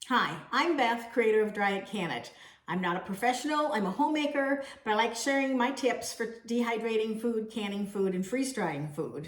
Hi, I'm Beth, creator of Dry It Can It. I'm not a professional, I'm a homemaker, but I like sharing my tips for dehydrating food, canning food, and freeze-drying food.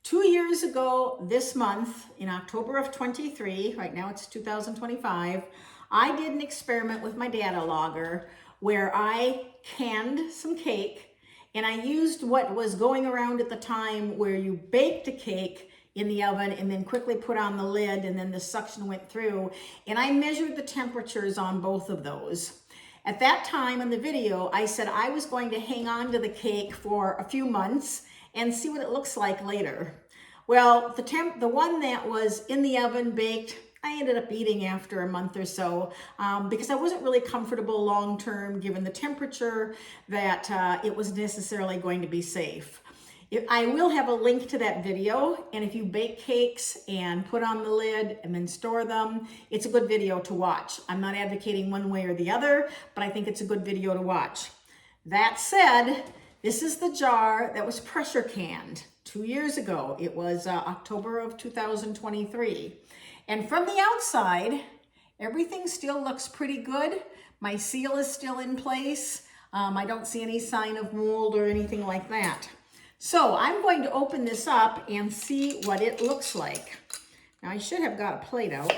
2 years ago this month, in October of 23, right now it's 2025, I did an experiment with my data logger where I canned some cake and I used what was going around at the time where you baked a cake in the oven and then quickly put on the lid and then the suction went through, and I measured the temperatures on both of those. At that time in the video, I said I was going to hang on to the cake for a few months and see what it looks like later. Well, the one that was in the oven baked, I ended up eating after a month or so because I wasn't really comfortable long-term given the temperature that it was necessarily going to be safe. I will have a link to that video, and if you bake cakes and put on the lid and then store them, it's a good video to watch. I'm not advocating one way or the other, but I think it's a good video to watch. That said, this is the jar that was pressure canned 2 years ago. It was October of 2023. And from the outside, everything still looks pretty good. My seal is still in place. I don't see any sign of mold or anything like that. So I'm going to open this up and see what it looks like. Now I should have got a plate out.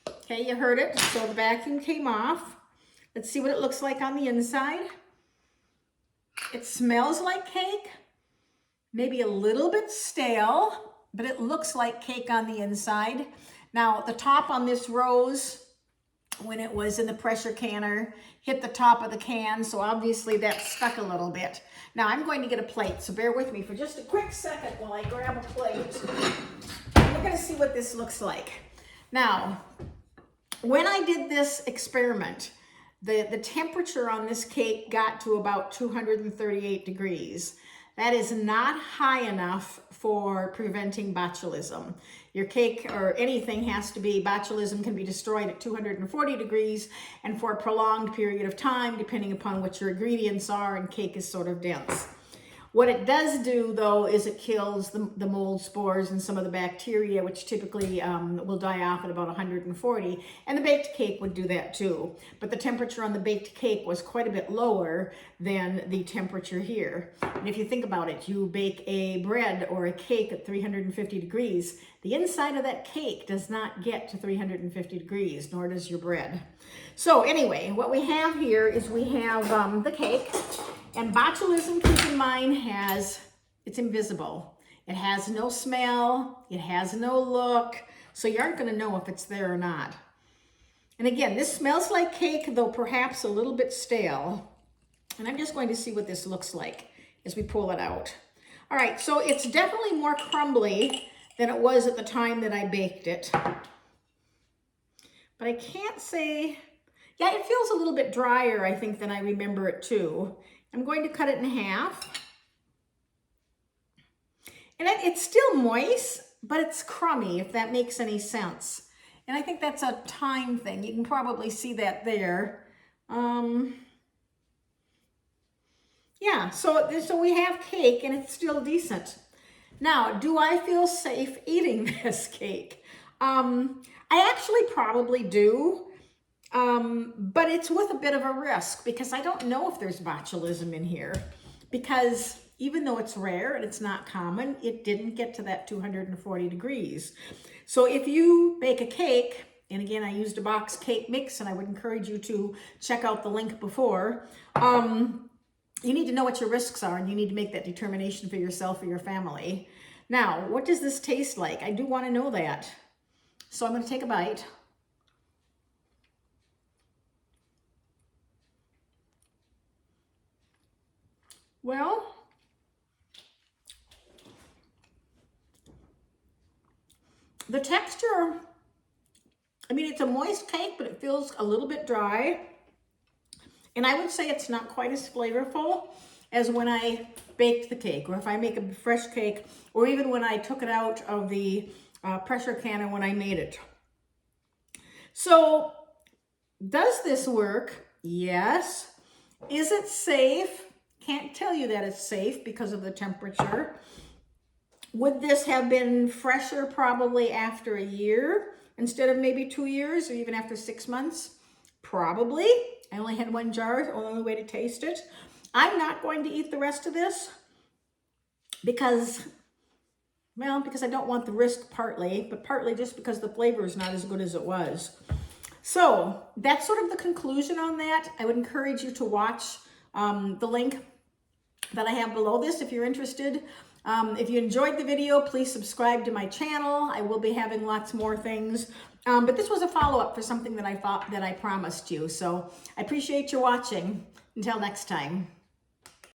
Okay, you heard it. So the vacuum came off. Let's see what it looks like on the inside. It smells like cake, maybe a little bit stale, but it looks like cake on the inside. Now the top on this rose, when it was in the pressure canner, hit the top of the can, so obviously that stuck a little bit. Now I'm going to get a plate, so bear with me for just a quick second while I grab a plate. And we're going to see what this looks like. Now, when I did this experiment, the temperature on this cake got to about 238 degrees. That is not high enough for preventing botulism. Your cake or anything has to be, botulism can be destroyed at 240 degrees and for a prolonged period of time, depending upon what your ingredients are, and cake is sort of dense. What it does do, though, is it kills the mold spores and some of the bacteria, which typically will die off at about 140. And the baked cake would do that too. But the temperature on the baked cake was quite a bit lower than the temperature here. And if you think about it, you bake a bread or a cake at 350 degrees. The inside of that cake does not get to 350 degrees, nor does your bread. So anyway, what we have here is we have the cake. And botulism, keep in mind, it's invisible. It has no smell, it has no look, so you aren't gonna know if it's there or not. And again, this smells like cake, though perhaps a little bit stale. And I'm just going to see what this looks like as we pull it out. All right, so it's definitely more crumbly than it was at the time that I baked it. But I can't say, yeah, it feels a little bit drier, I think, than I remember it too. I'm going to cut it in half. And it's still moist, but it's crummy, if that makes any sense. And I think that's a time thing. You can probably see that there. Yeah, so we have cake and it's still decent. Now, do I feel safe eating this cake? I actually probably do. But it's with a bit of a risk because I don't know if there's botulism in here, because even though it's rare and it's not common, it didn't get to that 240 degrees. So if you bake a cake, and again, I used a box cake mix and I would encourage you to check out the link before, you need to know what your risks are and you need to make that determination for yourself or your family. Now, what does this taste like? I do want to know that. So I'm going to take a bite. Well, the texture, I mean, it's a moist cake, but it feels a little bit dry. And I would say it's not quite as flavorful as when I baked the cake, or if I make a fresh cake, or even when I took it out of the pressure canner when I made it. So, does this work? Yes. Is it safe? Can't tell you that it's safe because of the temperature. Would this have been fresher probably after a year instead of maybe 2 years or even after 6 months? Probably. I only had 1 jar, only way to taste it. I'm not going to eat the rest of this because I don't want the risk partly, but partly just because the flavor is not as good as it was. So that's sort of the conclusion on that. I would encourage you to watch the link that I have below this if you're interested. If you enjoyed the video, please subscribe to my channel. I will be having lots more things. But this was a follow-up for something that I promised you. So I appreciate you watching. Until next time.